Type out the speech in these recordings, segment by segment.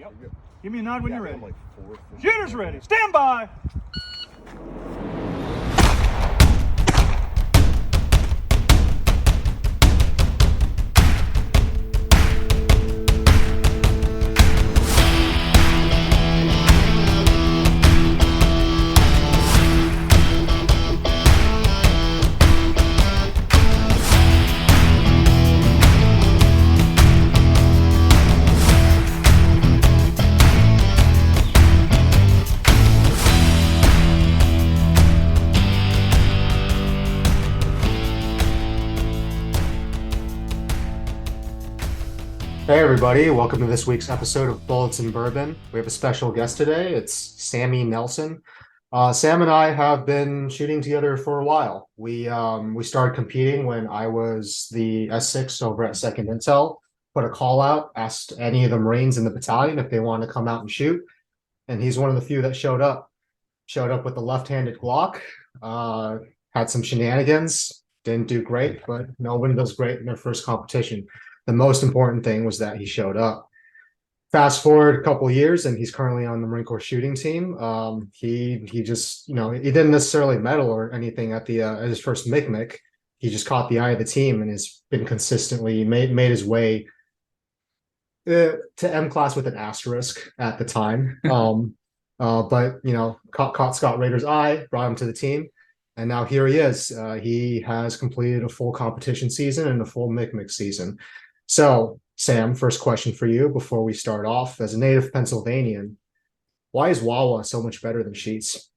Yep. You're good. Give me a nod when Yeah, you're I'm ready. like 4th. Shooter's ready. Stand by. Hey everybody, welcome to this week's episode of Bullets and Bourbon. We have a special guest today. It's Sammy Nelson. Sam and I have been shooting together for a while. We started competing when I was the S6 over at Second Intel. Put a call out, asked any of the Marines in the battalion if they wanted to come out and shoot, and he's one of the few that showed up. Showed up with a left-handed Glock. Had some shenanigans. Didn't do great, but no one does great in their first competition. The most important thing was that he showed up. Fast forward a couple of years, and he's currently on the Marine Corps shooting team. He just, he didn't necessarily medal or anything at his first MIC. He just caught the eye of the team and has been consistently made his way to M class with an asterisk at the time. But caught Scott Rader's eye, brought him to the team, and now here he is. He has completed a full competition season and a full MIC season. So, Sam, first question for you before we start off. As a native Pennsylvanian, why is Wawa so much better than Sheets?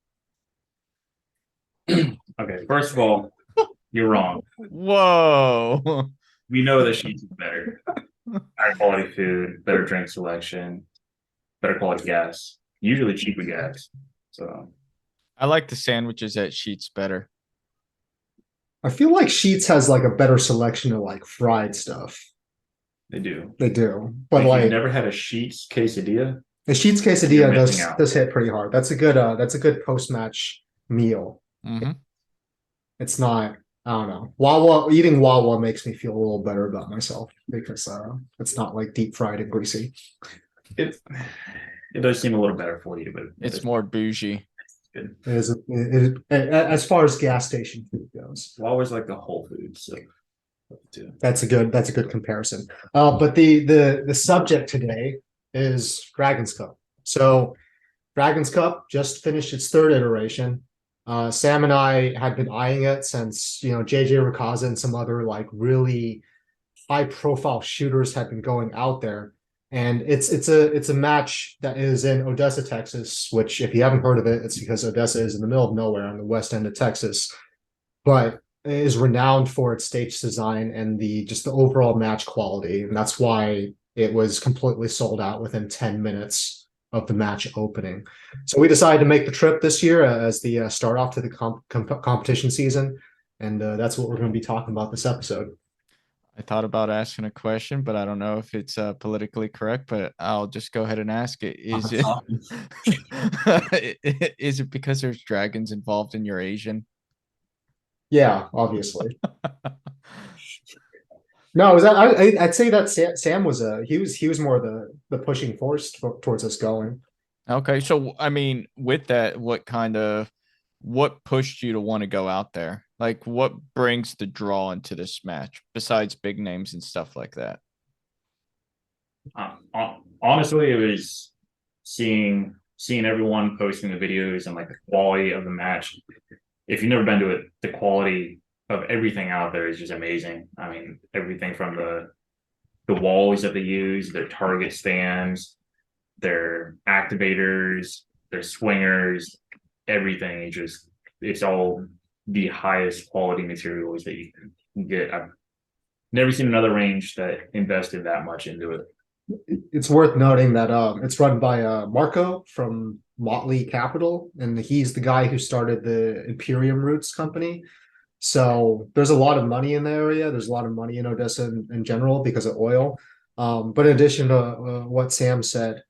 Okay, first of all, you're wrong. Whoa. We know that Sheets is better. Higher quality food, better drink selection, better quality gas, usually cheaper gas. So I like the sandwiches at Sheets better. I feel like Sheets has like a better selection of like fried stuff. they do. They do, but If like you've never had a Sheets quesadilla, the Sheets You're quesadilla missing out. does hit pretty hard. That's a good post-match meal. Mm-hmm. It's not, I don't know. Eating Wawa makes me feel a little better about myself because it's not like deep fried and greasy. it does seem a little better for you, but It's more bougie. good. As far as gas station food goes. Wawa's like the Whole Foods. So That's a good comparison. But the subject today is Dragon's Cup. So Dragon's Cup just finished its third iteration. Sam and I had been eyeing it since JJ Rakaza and some other like really high profile shooters had been going out there. And it's a match that is in Odessa, Texas, which if you haven't heard of it, it's because Odessa is in the middle of nowhere on the west end of Texas. But is renowned for its stage design and the overall match quality, and that's why it was completely sold out within 10 minutes of the match opening. So we decided to make the trip this year as the start off to the competition season, and that's what we're going to be talking about this episode. I thought about asking a question, but I don't know if it's politically correct, but I'll just go ahead and ask it. Is it is it because there's dragons involved and you're Asian? Yeah, obviously. No, I'd say that Sam was he was more the pushing force towards us going. Okay, so I mean, with that, what pushed you to want to go out there? Like, what brings the draw into this match besides big names and stuff like that? honestly, it was seeing everyone posting the videos and like the quality of the match. If you've never been to it, the quality of everything out there is just amazing. I mean, everything from the walls that they use, their target stands, their activators, their swingers, everything. It's all the highest quality materials that you can get. I've never seen another range that invested that much into it. It's worth noting that it's run by Marco from Motley Capital, and he's the guy who started the Imperium Roots company. So there's a lot of money in the area. There's a lot of money in Odessa in general because of oil. But in addition to what Sam said,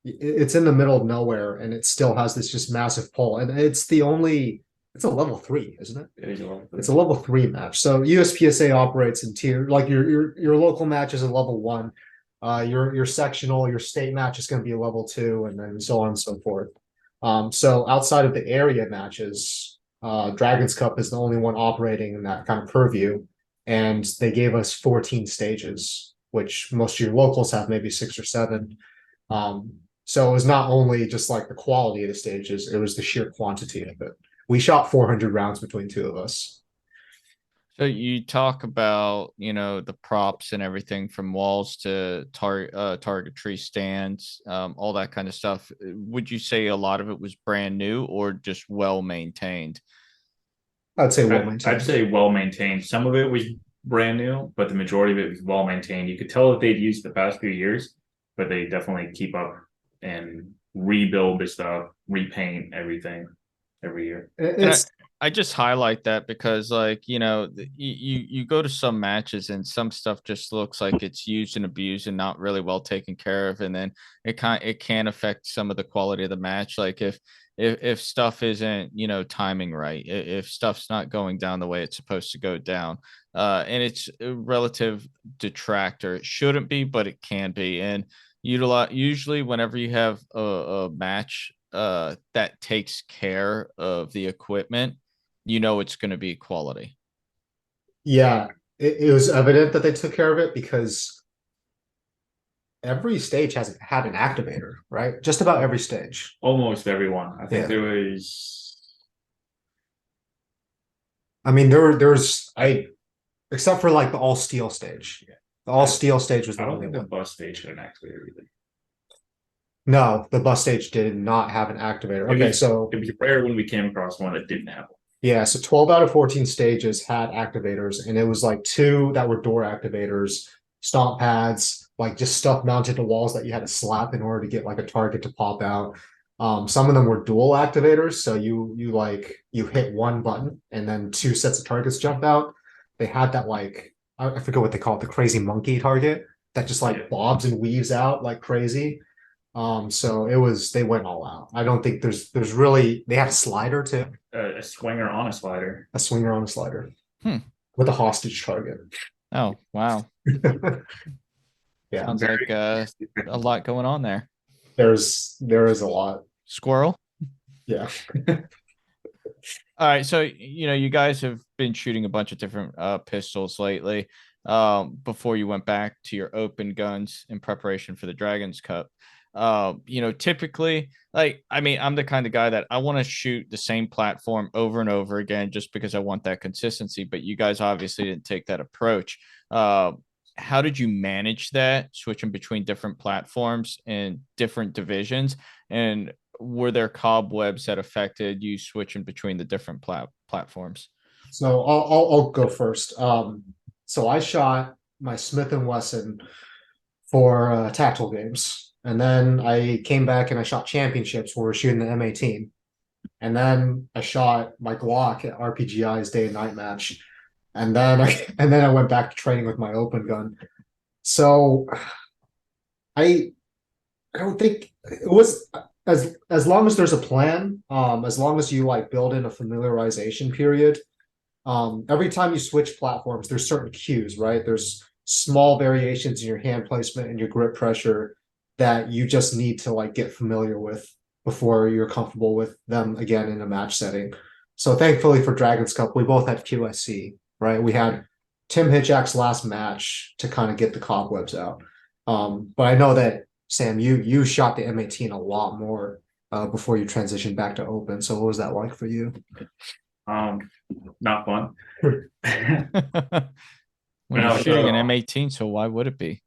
it's in the middle of nowhere, and it still has this just massive pull. And it's a level 3, isn't it? It is a level 3. It's a level 3 match. So USPSA operates in tier, like your local match is a level 1. your sectional, your state match is going to be a level 2, and then so on and so forth. So outside of the area matches, Dragons Cup is the only one operating in that kind of purview, and they gave us 14 stages, which most of your locals have maybe 6 or 7. So it was not only just like the quality of the stages, it was the sheer quantity of it. We shot 400 rounds between 2 of us. So you talk about, the props and everything from walls to targetry stands, all that kind of stuff. Would you say a lot of it was brand new or just well maintained? I'd say well I'd maintained. say well maintained. Some of it was brand new, but the majority of it was well maintained. You could tell that they'd used the past few years, but they definitely keep up and rebuild the stuff, repaint everything every year. It's I just highlight that because, like, you go to some matches and some stuff just looks like it's used and abused and not really well taken care of, and then it can affect some of the quality of the match. Like if stuff isn't timing right, if stuff's not going down the way it's supposed to go down, and it's a relative detractor. It shouldn't be, but it can be, and usually whenever you have a match that takes care of the equipment, it's going to be quality. Yeah, it was evident that they took care of it because every stage has had an activator, right? Just about every stage. Almost everyone. I think Yeah. there was. I mean, except for like the all steel stage. The all steel stage was the I don't only think the one. bus stage had an activator either. No, the bus stage did not have an activator. It Okay, was- so It was rare when we came across one that didn't have one. yeah, so 12 out of 14 stages had activators, and it was like 2 that were door activators, stomp pads, like just stuff mounted to walls that you had to slap in order to get like a target to pop out. Some of them were dual activators, so you hit one button and then 2 sets of targets jump out. They had that like I forget what they call it, the crazy monkey target that just like Yeah. bobs and weaves out like crazy. So they went all out. I don't think there's really they have a slider too, A swinger on a slider. a swinger on a slider Hmm. with a hostage target. Oh, wow. Yeah, Sounds like a lot going on there. there is a lot. Squirrel. Yeah. All right, so you guys have been shooting a bunch of different pistols lately. Before you went back to your open guns in preparation for the Dragons Cup. Typically, like, I mean, I'm the kind of guy that I want to shoot the same platform over and over again just because I want that consistency. But you guys obviously didn't take that approach. How did you manage that, switching between different platforms and different divisions? And were there cobwebs that affected you switching between the different platforms? So I'll go first. So I shot my Smith and Wesson for tactical games, and then I came back and I shot championships where we're shooting the M18, and then I shot my Glock at RPGI's day and night match, and then I went back to training with my open gun. So I don't think it was as long as there's a plan, as long as you like build in a familiarization period. Every time you switch platforms, there's certain cues, right? There's small variations in your hand placement and your grip pressure that you just need to like get familiar with before you're comfortable with them again in a match setting. So thankfully for Dragons Cup, we both had QSC, right? We had Tim Hitchcock's last match to kind of get the cobwebs out. But I know that Sam, you shot the M18 a lot more before you transitioned back to open. So what was that like for you? Not fun. When No, you're shooting an so- M18, so why would it be?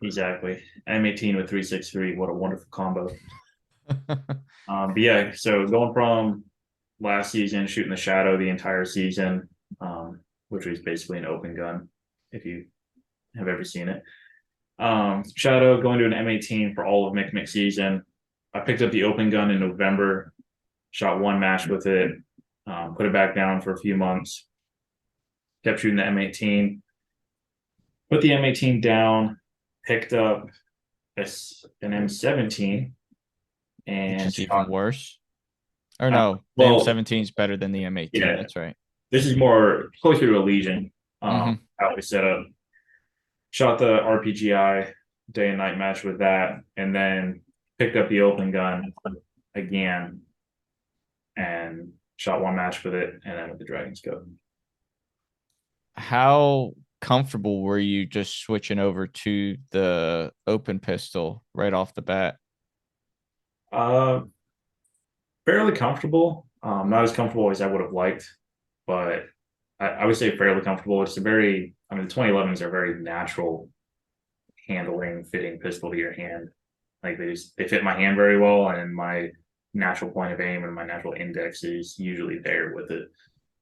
Exactly. M18 with 363. What a wonderful combo. But yeah, so going from last season shooting the Shadow the entire season, which was basically an open gun, if you have ever seen it. Shadow going to an M18 for all of Mick season. I picked up the open gun in November, shot 1 match with it, put it back down for a few months, kept shooting the M18, put the M18 down, picked up an M17, Which and is even worse. Or Uh, no, the well, M17 is better than the M18. yeah. That's right. this is more closer to a Legion. Mhm. How we set up. Shot the RPGI day and night match with that, and then picked up the open gun again and shot one match with it, and then with the Dragon's Cup. How comfortable were you just switching over to the open pistol right off the bat? Uh, Fairly comfortable. Not as comfortable as I would have liked, but I would say fairly comfortable. It's a very, I mean, the 2011s are very natural handling, fitting pistol to your hand. Like they fit my hand very well, and my natural point of aim and my natural index is usually there with it.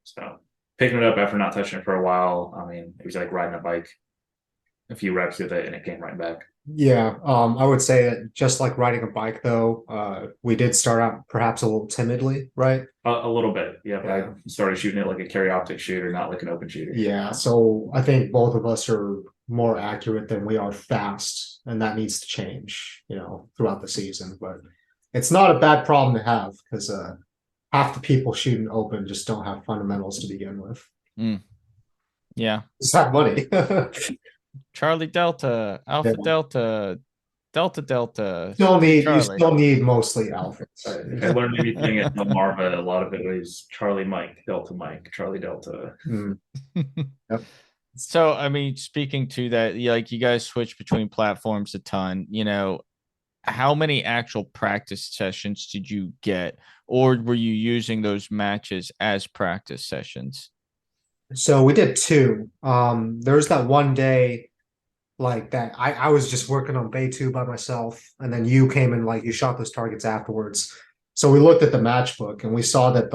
So picking it up after not touching it for a while, I mean, it was like riding a bike. A few reps with it, and it came right back. Yeah, I would say that just like riding a bike, though, we did start out perhaps a little timidly, right? A little bit, yeah. But I started shooting it like a carry optic shooter, not like an open shooter. Yeah, so I think both of us are more accurate than we are fast, and that needs to change, throughout the season. But it's not a bad problem to have because half the people shooting open just don't have fundamentals to begin with. Yeah. Just have money. Charlie Delta, Alpha Yeah. Delta, Delta Delta. You Charlie. still need mostly alphas. If I learned anything at Marva, a lot of it was Charlie Mike, Delta Mike, Charlie Delta. Yep. So, I mean, speaking to that, like you guys switch between platforms a ton, how many actual practice sessions did you get, or were you using those matches as practice sessions? So we did two. There's that one day like that I was just working on Bay 2 by myself, and then you came and like you shot those targets afterwards. So we looked at the matchbook and we saw that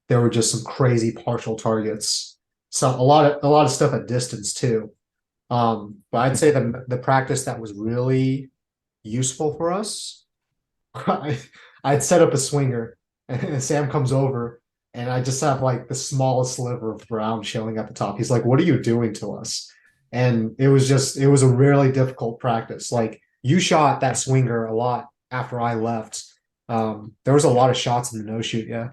there were just some crazy partial targets. So a lot of stuff at distance too. But I'd say the practice that was really useful for us, I'd set up a swinger and Sam comes over and I just have like the smallest sliver of brown showing at the top. He's like, "What are you doing to us?" And it was a really difficult practice. Like you shot that swinger a lot after I left. There was a lot of shots in the no shoot, yeah.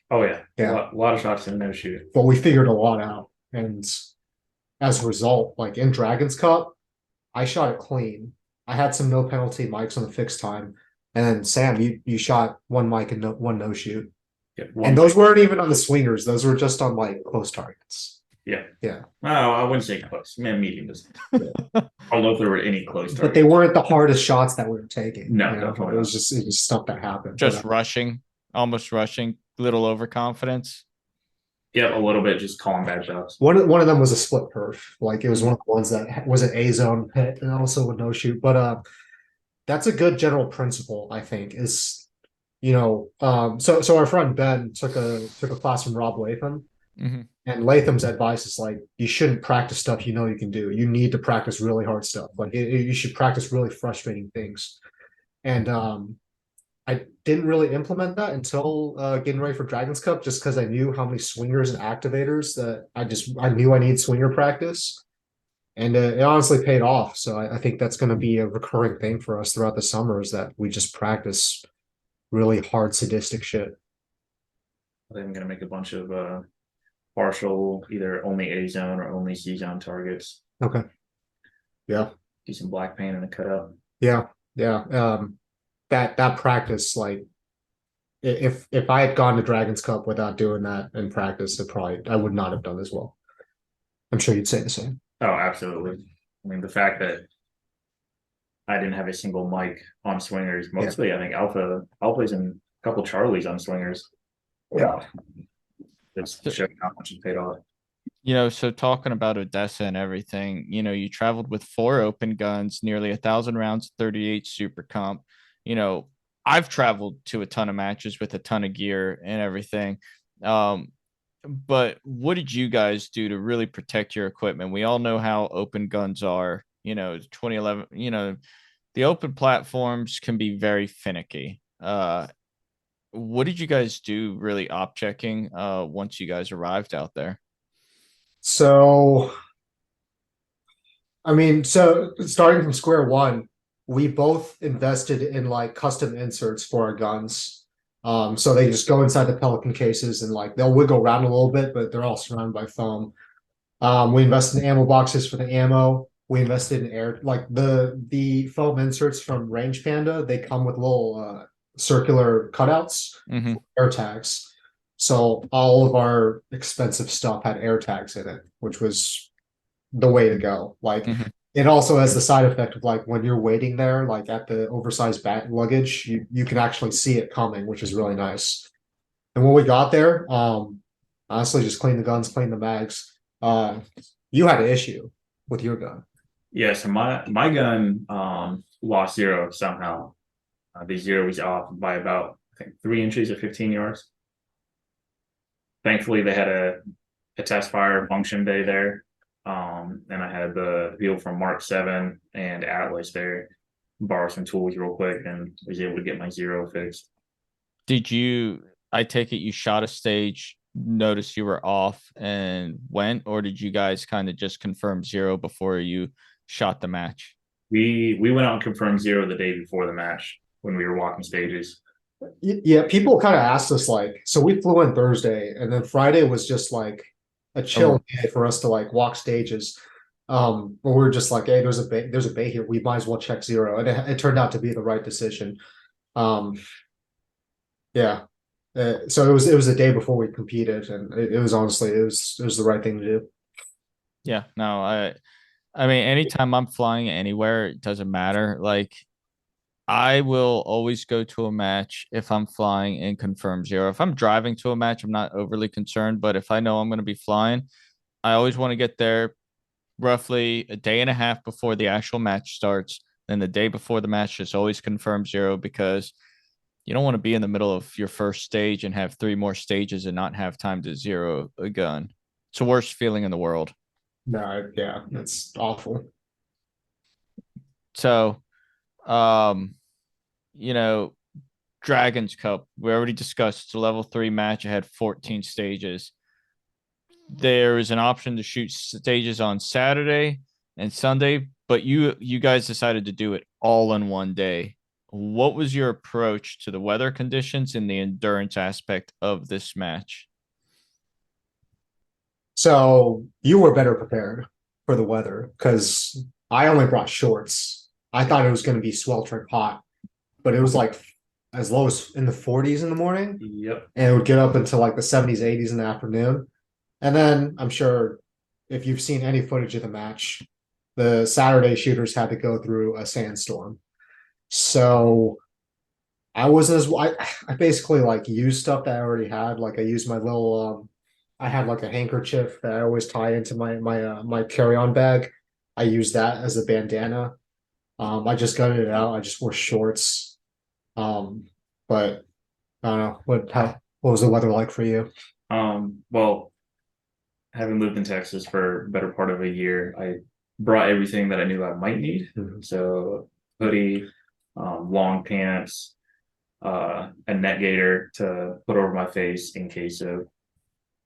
Oh yeah, Yeah. a lot of shots in the no shoot. But we figured a lot out. And as a result, like in Dragon's Cup, I shot it clean. I had some no penalty mics on the fixed time. And then Sam, you shot one mic and one no shoot. Yeah, and those weren't even on the swingers, those were just on like close targets. Yeah. Yeah. No, I wouldn't say close. Man, medium is. I don't know if there were any close targets. But they weren't the hardest shots that we were taking. No, definitely it was just stuff that happened. Just rushing, almost rushing, little overconfidence. Yeah, a little bit, just calling bad shots. One of them was a split perf. Like it was one of the ones that was an A zone hit and also a no shoot. But that's a good general principle, I think, is so our friend Ben took a class from Rob Latham. Mm-hmm. And Latham's advice is like, you shouldn't practice stuff you can do. You need to practice really hard stuff. Like you should practice really frustrating things. And I didn't really implement that until getting ready for Dragon's Cup, just because I knew how many swingers and activators that I knew I need swinger practice. And it honestly paid off. So I think that's going to be a recurring thing for us throughout the summer, is that we just practice really hard sadistic shit. I think I'm going to make a bunch of partial, either only A zone or only C zone targets. Okay. Yeah. Do some black paint and a cutout. Yeah. Yeah. That practice, like if I had gone to Dragon's Cup without doing that in practice, I would not have done as well. I'm sure you'd say the same. Oh, absolutely. I mean, the fact that I didn't have a single mic on swingers, mostly, yeah. I think Alpha's and a couple Charlies on swingers. Yeah. It's showing how much it paid off. So talking about Odessa and everything, you traveled with 4 open guns, nearly 1,000 rounds, 38 super comp. I've traveled to a ton of matches with a ton of gear and everything. But what did you guys do to really protect your equipment? We all know how open guns are. 2011, the open platforms can be very finicky. What did you guys do really op checking once you guys arrived out there? So, I mean, starting from square one, we both invested in like custom inserts for our guns. So they just go inside the Pelican cases and like they'll wiggle around a little bit, but they're all surrounded by foam. We invested in ammo boxes for the ammo. we invested in air, like the foam inserts from Range Panda. They come with little circular cutouts, Hmm. air tags. So all of our expensive stuff had air tags in it, which was the way to go. Like Hmm. it also has the side effect of like when you're waiting there, like at the oversized bag luggage, you can actually see it coming, which is really nice. And when we got there, honestly, just clean the guns, clean the mags. You had an issue with your gun. Yeah, so my gun lost zero somehow. The zero was off by about I think 3 inches or 15 yards. Thankfully, they had a test fire function day there. And I had the people from Mark 7 and Atlas there borrow some tools real quick and was able to get my zero fixed. Did you? I take it you shot a stage, noticed you were off, and went, or did you guys kind of just confirm zero before you shot the match? We went out and confirmed zero the day before the match when we were walking stages. Yeah, people kind of asked us like, so we flew in Thursday, and then Friday was just like a chill Oh, day for us to like walk stages. But we were just like, hey, there's a bay here. We might as well check zero, and it turned out to be the right decision. Um, yeah. So it was the day before we competed, and it was honestly it was the right thing to do. yeah. No, I mean, anytime I'm flying anywhere, it doesn't matter. Like, I will always go to a match if I'm flying and confirm zero. If I'm driving to a match, I'm not overly concerned. But if I know I'm going to be flying, I always want to get there roughly a day and a half before the actual match starts. Then the day before the match, just always confirm zero because you don't want to be in the middle of your first stage and have three more stages and not have time to zero a gun. It's the worst feeling in the world. No, yeah, that's awful. So, um, you know, Dragons Cup, we already discussed it's a level 3 match. It had 14 stages. There is an option to shoot stages on Saturday and Sunday, but you guys decided to do it all in one day. What was your approach to the weather conditions and the endurance aspect of this match? So you were better prepared for the weather because I only brought shorts. I thought it was going to be sweltering hot, but it was like as low as in the 40s in the morning, Yep. and it would get up into like the 70s, 80s in the afternoon. And then I'm sure if you've seen any footage of the match, the Saturday shooters had to go through a sandstorm. So I wasn't as I basically like used stuff that I already had. Like I used my little I had like a handkerchief that I always tie into my carry-on bag. I used that as a bandana. I just gutted it out. I just wore shorts. Um, but I don't know what was the weather like for you? Well, having lived in Texas for a better part of a year, I brought everything that I knew I might need. Mhm. So hoodie, long pants, a net gaiter to put over my face in case of,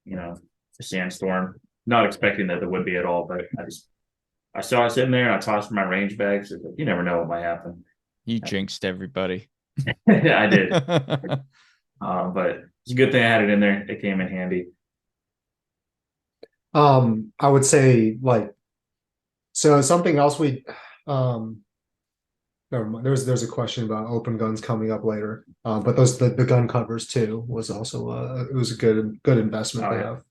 a sandstorm. Not expecting that there would be at all, but I saw it sitting there. I tossed my range bags. You never know what might happen. You jinxed everybody. I did, but it's a good thing I had it in there. It came in handy. I would say like so something else we um never mind. There's a question about open guns coming up later. But the gun covers too was also it was a good investment Oh to yeah. have.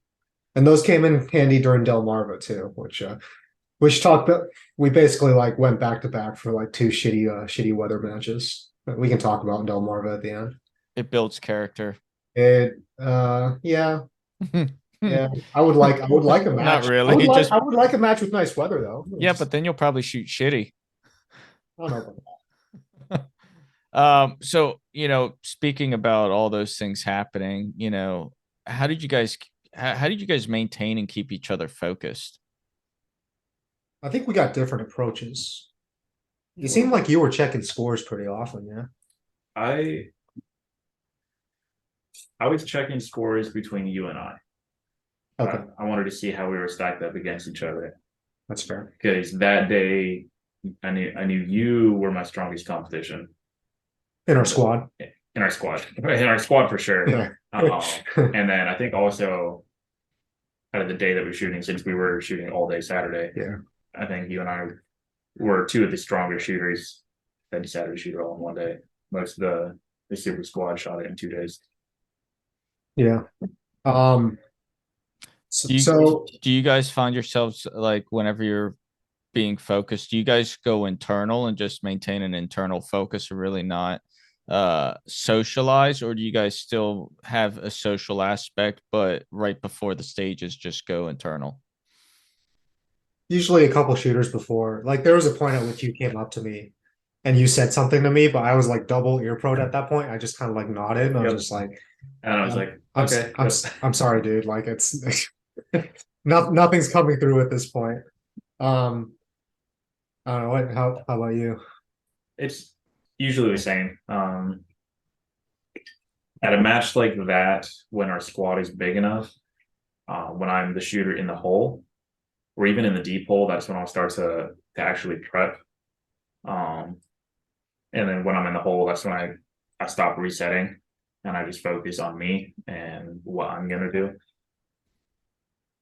And those came in handy during Del Marva too, which talked about we basically like went back to back for like two shitty weather matches that we can talk about Del Marva at the end. It builds character. It yeah, yeah. I would like a Not match. I would really. like Just I would like a match with nice weather though. yeah, but then you'll probably shoot shitty. I don't know about So speaking about all those things happening, how did you guys how did you guys maintain and keep each other focused? I think we got different approaches. You seem like you were checking scores pretty often, yeah. I I was checking scores between you and I. Okay, I wanted to see how we were stacked up against each other that's fair. because that day I knew you were my strongest competition In our squad. in our squad. In our squad for sure. Yeah. And then I think also out of the day that we were shooting, since we were shooting all day Saturday, Yeah. I think you and I were two of the stronger shooters that decided to shoot it all in one day. Most of the super squad shot it in 2 days. Yeah. So, Do you so do you guys find yourselves like whenever you're being focused, do you guys go internal and just maintain an internal focus or really not socialize, or do you guys still have a social aspect but right before the stages just go internal? usually a couple shooters before, like there was a point at which you came up to me and you said something to me, but I was like double ear pro'd at that point. I just kind of like nodded and I was Yep. just like, And I was like, okay, yep. I'm sorry, dude. Like it's nothing's coming through at this point. Um, I don't know how about you? It's usually the same. At a match like that, when our squad is big enough, when I'm the shooter in the hole, or even in the deep hole, that's when I'll start to actually prep. Um, and then when I'm in the hole, that's when I stop resetting and I just focus on me and what I'm gonna do.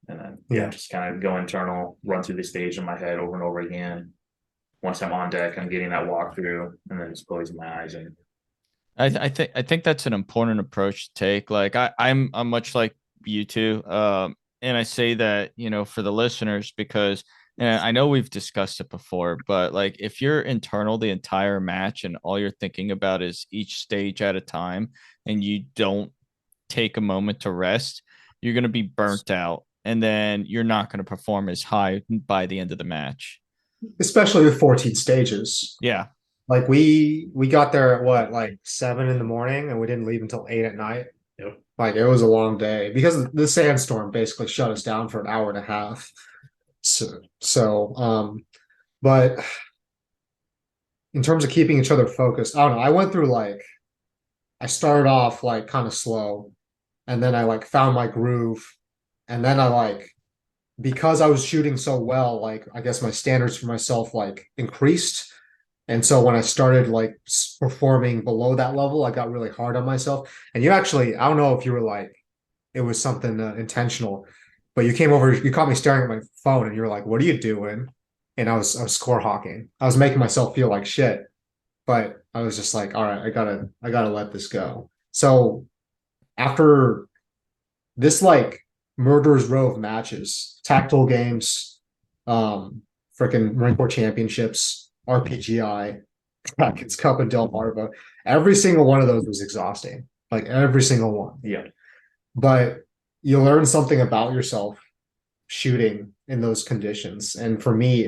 And then Yeah. just kind of go internal, run through the stage in my head over and over again. Once I'm on deck, I'm getting that walkthrough, and then just closing my eyes and I think that's an important approach to take. Like I'm much like you two. And I say that, for the listeners because and I know we've discussed it before, but like if you're internal the entire match and all you're thinking about is each stage at a time and you don't take a moment to rest, you're going to be burnt out and then you're not going to perform as high by the end of the match. Especially with 14 stages. Yeah. Like we got there at what, like 7 in the morning and we didn't leave until 8 at night. yep. Like it was a long day because the sandstorm basically shut us down for an hour and a half. So, but in terms of keeping each other focused, I don't know. I went through like I started off like kind of slow, and then I like found my groove, and then I like because I was shooting so well, like I guess my standards for myself like increased. And so when I started like performing below that level, I got really hard on myself. And you actually, I don't know if you were like, it was something intentional, but you came over, you caught me staring at my phone and you were like, what are you doing? And I was score hawking. I was making myself feel like shit, but I was just like, all right, I gotta let this go. So after this like murderer's row of matches, tactical games, freaking Marine Corps championships, RPGI, Dragons Cup, and Delmarva. Every single one of those was exhausting. Like every single one. Yeah. But you learn something about yourself shooting in those conditions. And for me,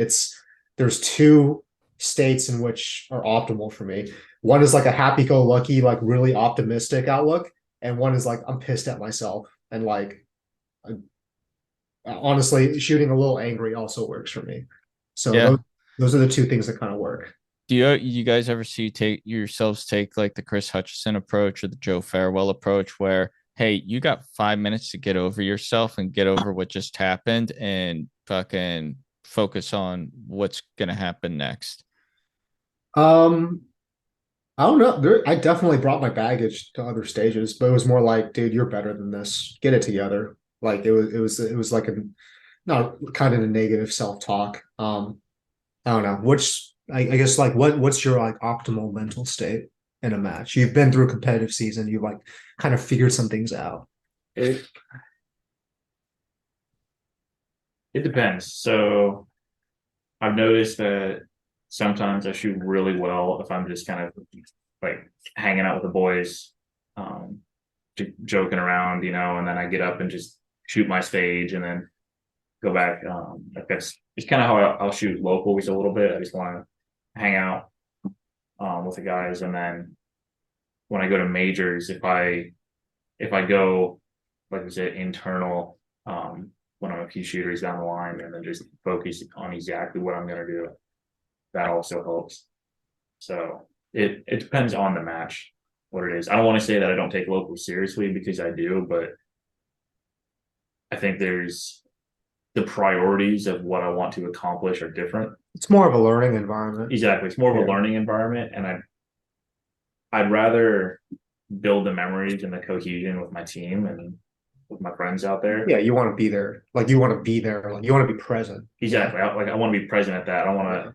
there's two states in which are optimal for me. One is like a happy-go-lucky, like really optimistic outlook, and one is like I'm pissed at myself and like honestly, shooting a little angry also works for me. So Yeah. those are the two things that kind of work. Do you guys ever see take yourselves take like the Chris Hutchison approach or the Joe Farewell approach where, hey, you got 5 minutes to get over yourself and get over what just happened and fucking focus on what's gonna happen next? Um, I don't know. I definitely brought my baggage to other stages, but it was more like, dude, you're better than this. Get it together. Like it was like a not kind of a negative self-talk. I don't know. I guess like what's your like optimal mental state in a match? You've been through a competitive season, you've like kind of figured some things out. It it depends. So I've noticed that sometimes I shoot really well if I'm just kind of like hanging out with the boys, um, joking around, and then I get up and just shoot my stage and then go back. Like that's it's kind of how I'll shoot locals a little bit. I just want to hang out with the guys, and then when I go to majors, if I go like I said internal, when I'm a few shooters down the line, and then just focus on exactly what I'm gonna do, that also helps. So it depends on the match what it is. I don't want to say that I don't take locals seriously because I do, but I think there's the priorities of what I want to accomplish are different. It's more of a learning environment. Exactly. It's more of a Yeah. learning environment, and I'd rather build the memories and the cohesion with my team and with my friends out there. Yeah, you want to be there. Like you want to be there. Like you want to be present. Exactly. I want to be present at that. I want to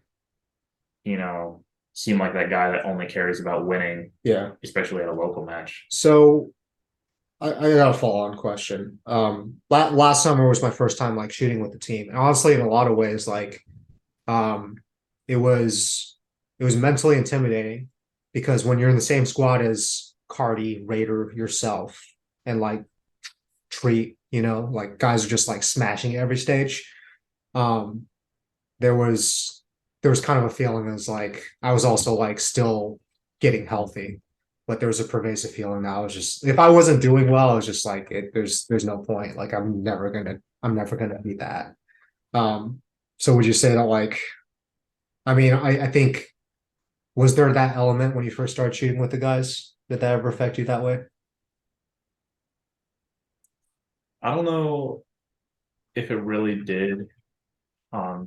seem like that guy that only cares about winning, Yeah. especially at a local match. So I got a follow-on question. Last summer was my first time like shooting with the team, and honestly, in a lot of ways, like, um, it was it was mentally intimidating because when you're in the same squad as Cardi, Raider, yourself, and like Treat, like guys are just like smashing every stage. Um, there was there was kind of a feeling as like I was also like still getting healthy, but there was a pervasive feeling that I was just if I wasn't doing well, I was just like there's no point. Like I'm never gonna be that. Um, so would you say that like I mean I think was there that element when you first started shooting with the guys? Did that ever affect you that way? I don't know if it really did,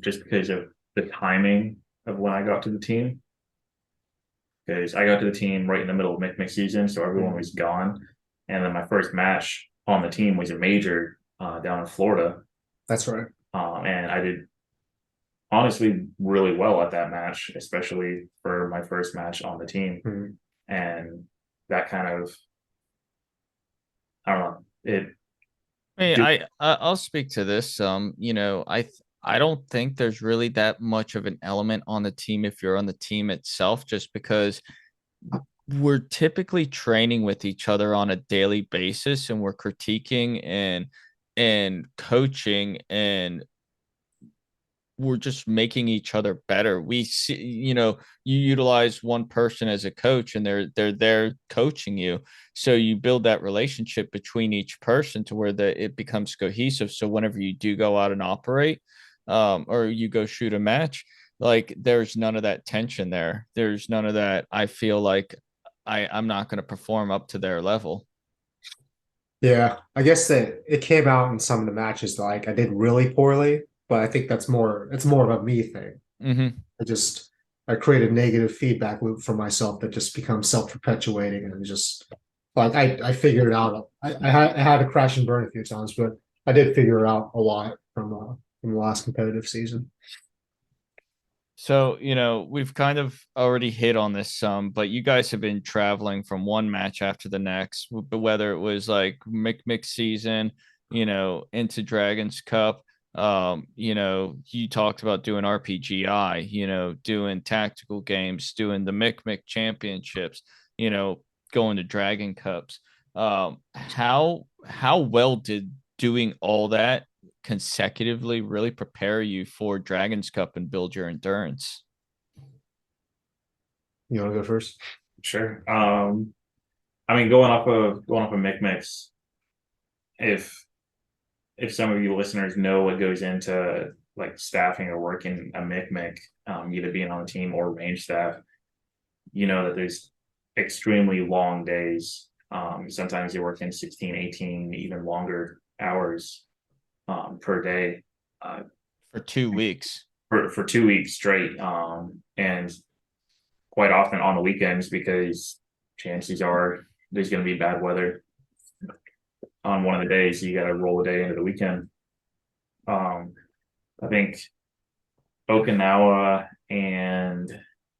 just because of the timing of when I got to the team. Because I got to the team right in the middle of Mick season, so everyone was gone. And then my first match on the team was a major down in Florida, That's right. and I did honestly really well at that match, especially for my first match on the team. Mhm. And that kind of, I don't know, it. I mean, Do, I'll speak to this. I don't think there's really that much of an element on the team if you're on the team itself, just because we're typically training with each other on a daily basis, and we're critiquing and coaching, and we're just making each other better. We see, you utilize one person as a coach, and they're there coaching you. So you build that relationship between each person to where it becomes cohesive. So whenever you do go out and operate, or you go shoot a match, like there's none of that tension there. There's none of that. I feel like I'm not going to perform up to their level. Yeah, I guess that it came out in some of the matches like I did really poorly, but I think it's more of a me thing. Hmm. I just I create a negative feedback loop for myself that just becomes self-perpetuating and just like I figured it out. I had to crash and burn a few times, but I did figure it out a lot from the last competitive season. So, we've kind of already hit on this some, but you guys have been traveling from one match after the next, but whether it was like mix season, into Dragons Cup, you talked about doing RPGI, doing tactical games, doing the Mick championships, you know, going to Dragon Cups. How well did doing all that consecutively really prepare you for Dragons Cup and build your endurance? You want to go first? sure. I mean, going off of Mick, if if some of you listeners know what goes into like staffing or working a Mick, either being on the team or range staff, you know that there's extremely long days. Sometimes you're working 16, 18, even longer hours per day, uh, For 2 weeks. for 2 weeks straight. And quite often on the weekends because chances are there's going to be bad weather on one of the days. So you got to roll the day into the weekend. Um, I think Okinawa and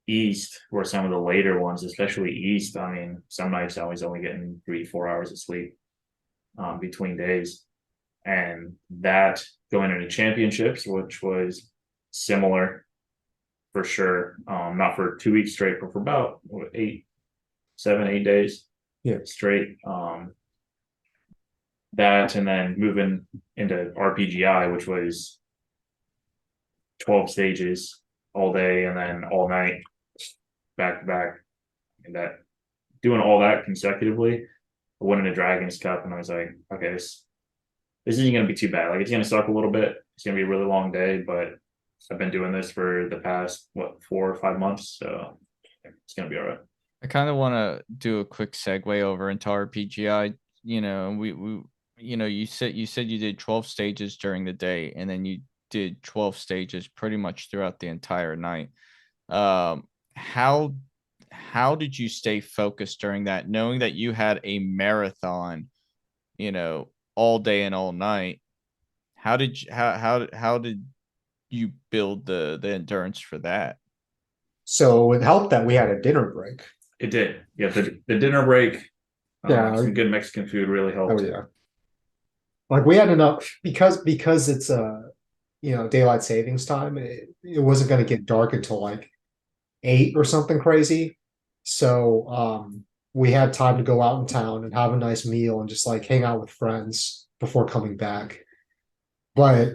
East were some of the later ones, especially East. I mean, some nights I was only getting 3, 4 hours of sleep between days. And that going into championships, which was similar for sure. Not for 2 weeks straight, but for about 8 7 8 days Yeah. straight. That and then moving into RPGI, which was 12 stages all day and then all night back to back. And that doing all that consecutively, I went into Dragons Cup and I was like, okay, this isn't gonna be too bad. Like it's gonna suck a little bit. It's gonna be a really long day, but I've been doing this for the past 4 or 5 months, so it's gonna be all right. I kind of want to do a quick segue over into RPGI. You said you did 12 stages during the day, and then you did 12 stages pretty much throughout the entire night. Um, how how did you stay focused during that, knowing that you had a marathon, all day and all night? How did you build the endurance for that? So it helped that we had a dinner break. It did. Yeah, the dinner break, Yeah. some good Mexican food really Oh helped. yeah. Like we had enough because it's daylight savings time. It wasn't going to get dark until like 8 or something crazy. So we had time to go out in town and have a nice meal and just like hang out with friends before coming back. But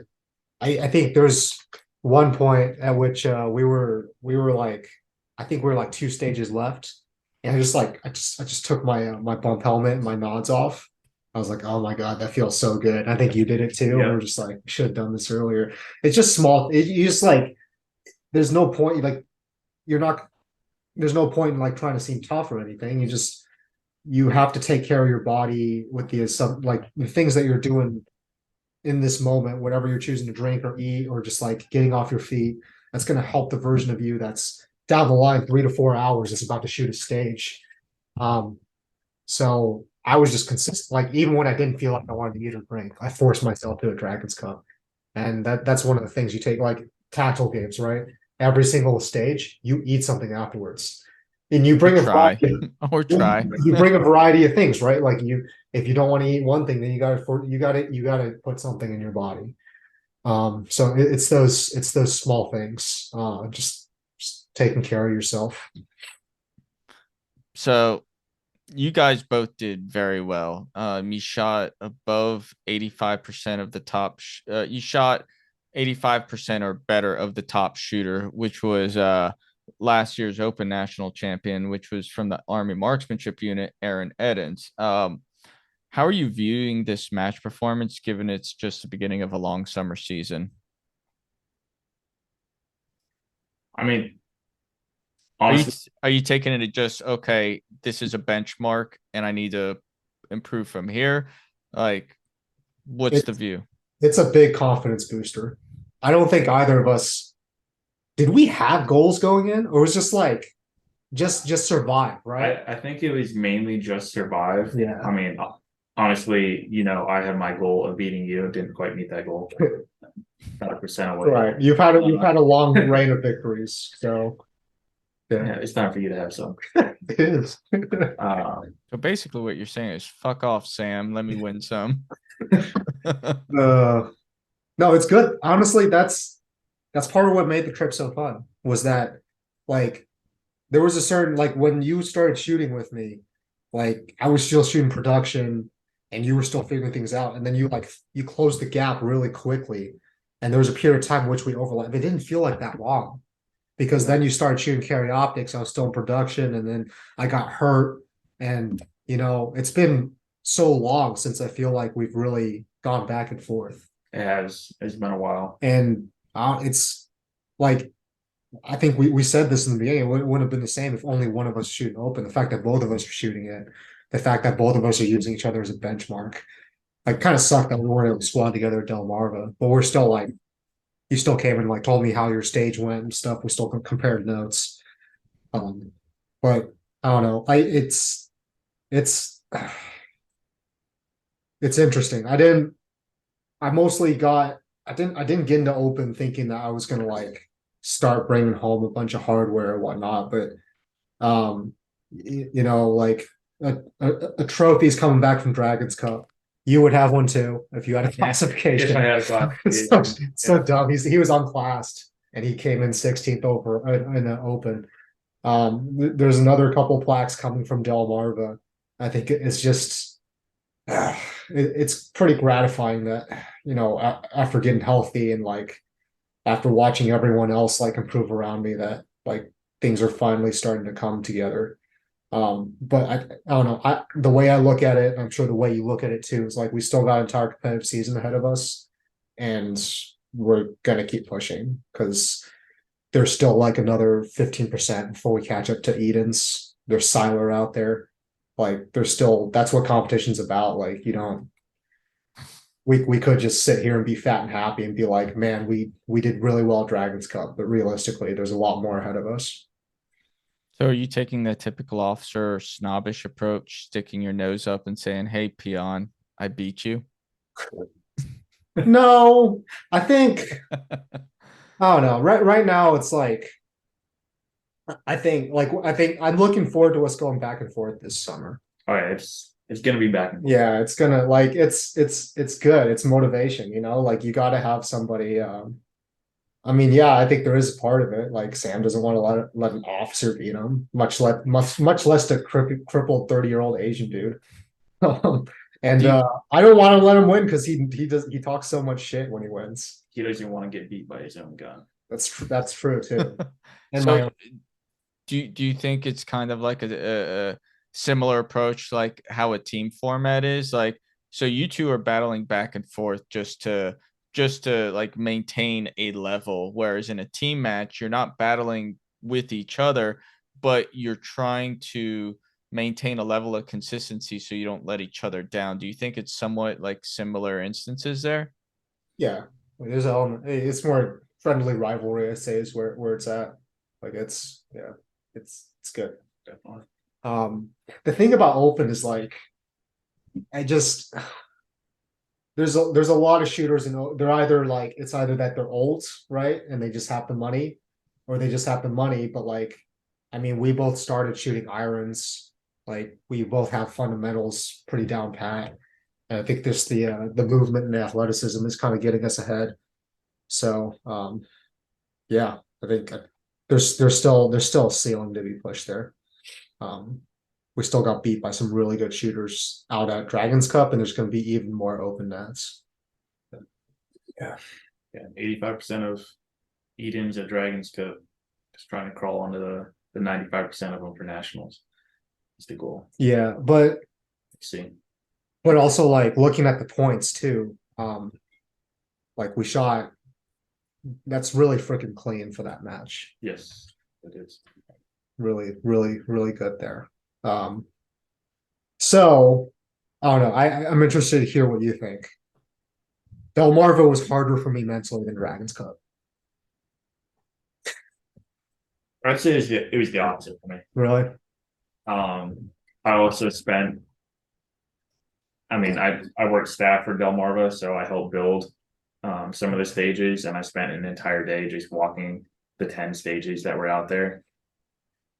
I think there's one point at which we were like I think we were like 2 stages left, and I just took my my bump helmet and my nods off. I was like, oh my God, that feels so good. I think you did it too. And Yeah. we're just like, we should have done this earlier. It's just small. You just like, there's no point. Like, you're not. There's no point in like trying to seem tough or anything. You have to take care of your body with like the things that you're doing in this moment, whatever you're choosing to drink or eat, or just like getting off your feet, that's going to help the version of you that's down the line 3 to 4 hours is about to shoot a stage. Um, so I was just consistent. Like even when I didn't feel like I wanted to eat or drink, I forced myself to a Dragon's Cup, and that's one of the things you take like tactile games, right? Every single stage, you eat something afterwards, and you Or bring a try. variety. Or try. You bring a variety of things, right? Like if you don't want to eat one thing, then you gotta put something in your body. So it's those small things. Just taking care of yourself. So you guys both did very well. You shot above 85% of the top. You shot 85% or better of the top shooter, which was last year's Open National Champion, which was from the Army Marksmanship Unit, Aaron Edens. How are you viewing this match performance, given it's just the beginning of a long summer season? I mean, Are you honestly, are you taking it as just okay? This is a benchmark, and I need to improve from here. Like, what's the It's view? it's a big confidence booster. I don't think either of us did we have goals going in, or was just like just survive, right? I think it was mainly just survive. I Yeah. mean, honestly, I had my goal of beating you. Didn't quite meet that goal. 100% away. Right. You've had a long reign of victories. So Yeah, yeah, it's time for you to have some. it is. So basically, what you're saying is, "Fuck off, Sam. Let me win some." Uh no, it's good. Honestly, that's part of what made the trip so fun was that like there was a certain like when you started shooting with me, like I was still shooting production and you were still figuring things out. And then you closed the gap really quickly. And there was a period of time in which we overlapped. It didn't feel like that long because then you started shooting carry optics. I was still in production and then I got hurt. And it's been so long since I feel like we've really gone back and forth. It has. It's been a while. And it's like I think we said this in the beginning. It wouldn't have been the same if only one of us shooting open. The fact that both of us are shooting it, the fact that both of us are using each other as a benchmark, like kind of sucked that we weren't able to squad together at Delmarva. But we're still like, you still came and like told me how your stage went and stuff. We still compared notes. But I don't know. It's it's interesting. I mostly got. I didn't get into open thinking that I was gonna like start bringing home a bunch of hardware or whatnot, but like a trophy is coming back from Dragon's Cup. You would have one too if you had a If I classification. had a so, classification, so dumb. He was unclassed and he came in 16th over in the open. There's another couple plaques coming from Delmarva. I think it's just it's pretty gratifying that after getting healthy and like after watching everyone else like improve around me that like things are finally starting to come together. But I don't know. The way I look at it, and I'm sure the way you look at it too, is like we still got an entire competitive season ahead of us, and we're gonna keep pushing because there's still like another 15% before we catch up to Eden's. There's Siler out there. Like there's still that's what competition's about. Like we could just sit here and be fat and happy and be like, man, we did really well at Dragon's Cup, but realistically, there's a lot more ahead of us. So are you taking the typical officer snobbish approach, sticking your nose up and saying, "Hey, peon, I beat you"? No, I think I don't know. Right now, it's like I think I'm looking forward to us going back and forth this summer. Oh yeah, it's gonna be back and forth. Yeah, it's gonna like it's good. It's motivation, you know, like you got to have somebody. I mean, yeah, I think there is a part of it. Like Sam doesn't want to let an officer beat him, much less the crippled 30-year-old Asian dude. And Do you, I don't want to let him win because he talks so much shit when he wins. He doesn't want to get beat by his own gun. That's true too. And so my do you think it's kind of like a similar approach like how a team format is? Like, so you two are battling back and forth just to like maintain a level, whereas in a team match, you're not battling with each other, but you're trying to maintain a level of consistency so you don't let each other down. Do you think it's somewhat like similar instances there? yeah, there's an element. It's more friendly rivalry. I say is where it's at. Like it's yeah, it's good. Definitely. The thing about open is like I just there's a lot of shooters and they're either like it's either that they're old, right, and they just have the money, or they just have the money. But like, I mean, we both started shooting irons. Like we both have fundamentals pretty down pat. And I think this the movement and the athleticism is kind of getting us ahead. So yeah, I think there's still a ceiling to be pushed there. Um, we still got beat by some really good shooters out at Dragons Cup, and there's going to be even more open nets. Yeah, 85% of Edens at Dragons Cup just trying to crawl onto the 95% of them for nationals. Is the goal. Yeah, but See, also like looking at the points too. Like we shot that's really freaking clean for that match. yes, it is. Really, really, really good there. So I don't know. I'm interested to hear what you think. Delmarva was harder for me mentally than Dragons Cup. I'd say it was the opposite for me. Really? I also spent. I mean, I worked staff for Delmarva, so I helped build some of the stages, and I spent an entire day just walking the 10 stages that were out there.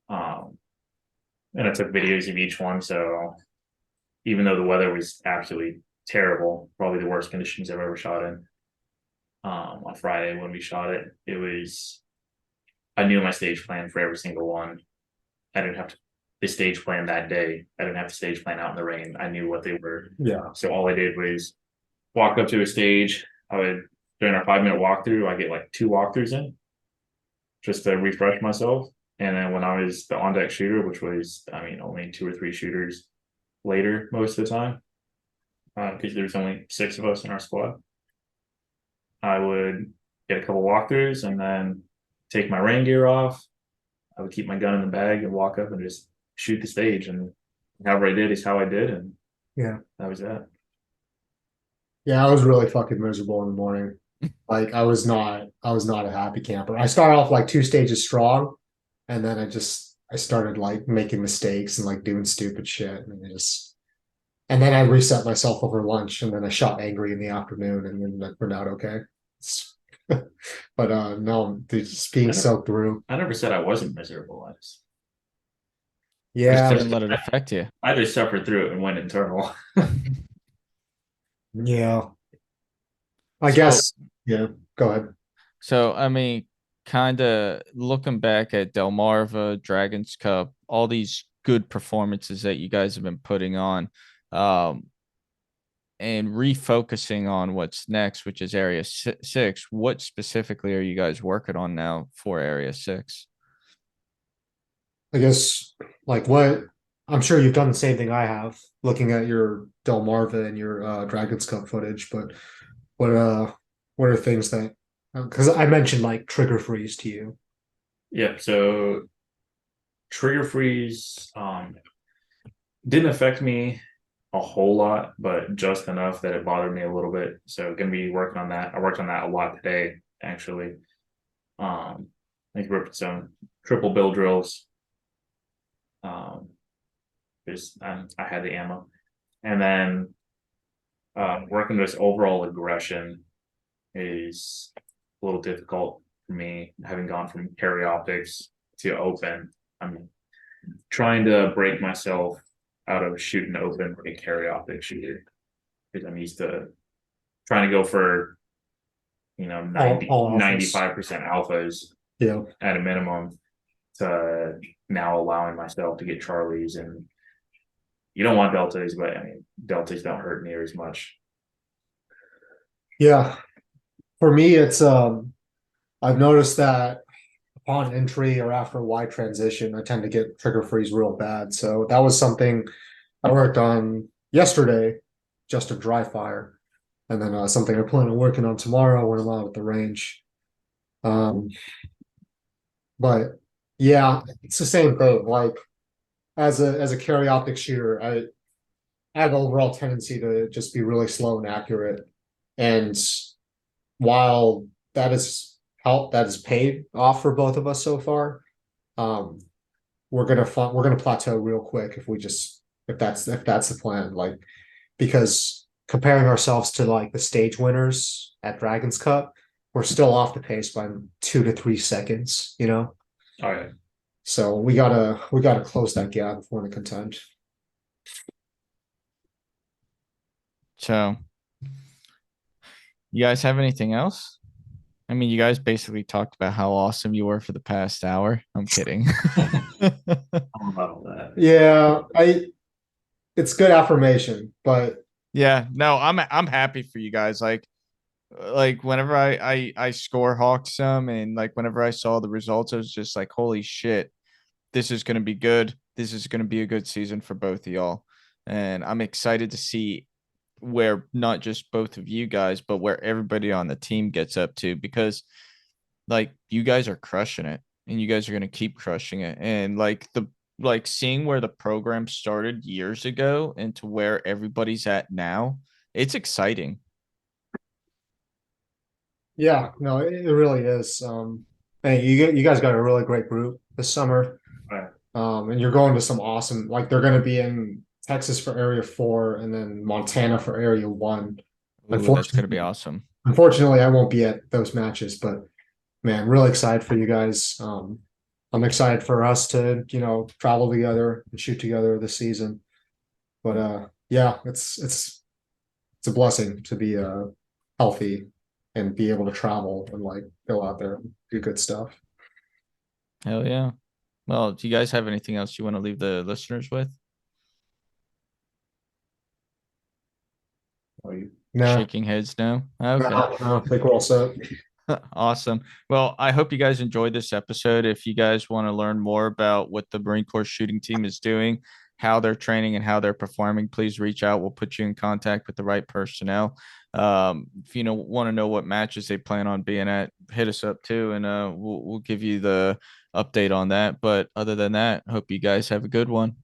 And I took videos of each one. So even though the weather was absolutely terrible, probably the worst conditions I've ever shot in. On Friday when we shot it, I knew my stage plan for every single one. I didn't have to the stage plan that day. I didn't have to stage plan out in the rain. I knew what they were. Yeah. So all I did was walk up to a stage. I would during our 5-minute walkthrough, I get like 2 walkthroughs in just to refresh myself. And then when I was the on deck shooter, which was only 2 or 3 shooters later most of the time, because there's only 6 of us in our squad, I would get a couple walkthroughs and then take my rain gear off. I would keep my gun in the bag and walk up and just shoot the stage, and however I did is how I did, and yeah, that was that. Yeah, I was really fucking miserable in the morning. Like I was not a happy camper. I started off like 2 stages strong, and then I started like making mistakes and like doing stupid shit, and then I reset myself over lunch, and then I shot angry in the afternoon, and then that turned out okay. But no, just being soaked through. I never said I wasn't miserable. Yeah, Just didn't let it affect you. I just suffered through it and went internal. yeah. I guess. Yeah. Go ahead. So, I mean, kind of looking back at Delmarva, Dragons Cup, all these good performances that you guys have been putting on, and refocusing on what's next, which is Area 6. What specifically are you guys working on now for Area 6? I guess like what I'm sure you've done the same thing I have, looking at your Delmarva and your Dragons Cup footage, but what are things that because I mentioned like trigger freeze to you. Yeah, so trigger freeze didn't affect me a whole lot, but just enough that it bothered me a little bit. So gonna be working on that. I worked on that a lot today, actually. I think we worked some triple bill drills. Because I had the ammo, and then working this overall aggression is a little difficult for me, having gone from carry optics to open. I'm trying to break myself out of shooting open like a carry optic shooter because I'm used to trying to go for 90 all alphas. 95% alphas Yeah. at a minimum to now allowing myself to get Charlies, and you don't want deltas, but I mean deltas don't hurt near as much. Yeah. For me, it's I've noticed that upon entry or after a wide transition, I tend to get trigger freeze real bad. So that was something I worked on yesterday, just a dry fire, and then something I plan on working on tomorrow when I'm out at the range. Um, but yeah, it's the same thing. Like as a carry optic shooter, I have an overall tendency to just be really slow and accurate. And while that is help that is paid off for both of us so far, um, we're gonna plateau real quick if we just if that's the plan. Like because comparing ourselves to like the stage winners at Dragons Cup, we're still off the pace by 2 to 3 seconds, you know? All right. So we gotta close that gap if we're to contend. So, you guys have anything else? I mean, you guys basically talked about how awesome you were for the past hour. I'm kidding. How about all that? Yeah, it's good affirmation, but Yeah, no, I'm happy for you guys. Like whenever I score Hawk some and like whenever I saw the results, I was just like, holy shit, this is gonna be good. This is gonna be a good season for both of y'all. And I'm excited to see where not just both of you guys, but where everybody on the team gets up to because like you guys are crushing it and you guys are gonna keep crushing it. And like seeing where the program started years ago and to where everybody's at now, it's exciting. yeah, no, it really is. Hey, you guys got a really great group this summer. All right. And you're going to some awesome, like they're going to be in Texas for Area 4 and then Montana for Area 1. Ooh, that's gonna be Unfortunately, awesome. unfortunately, I won't be at those matches, but man, really excited for you guys. I'm excited for us to, travel together and shoot together this season. But yeah, it's a blessing to be healthy and be able to travel and like go out there and do good stuff. Hell yeah. Well, do you guys have anything else you want to leave the listeners with? No, Shaking heads now. no, Okay. no, I think we're all set. Awesome. Well, I hope you guys enjoyed this episode. If you guys want to learn more about what the Marine Corps shooting team is doing, how they're training, and how they're performing, please reach out. We'll put you in contact with the right personnel. If you want to know what matches they plan on being at, hit us up too, and we'll give you the update on that. But other than that, hope you guys have a good one.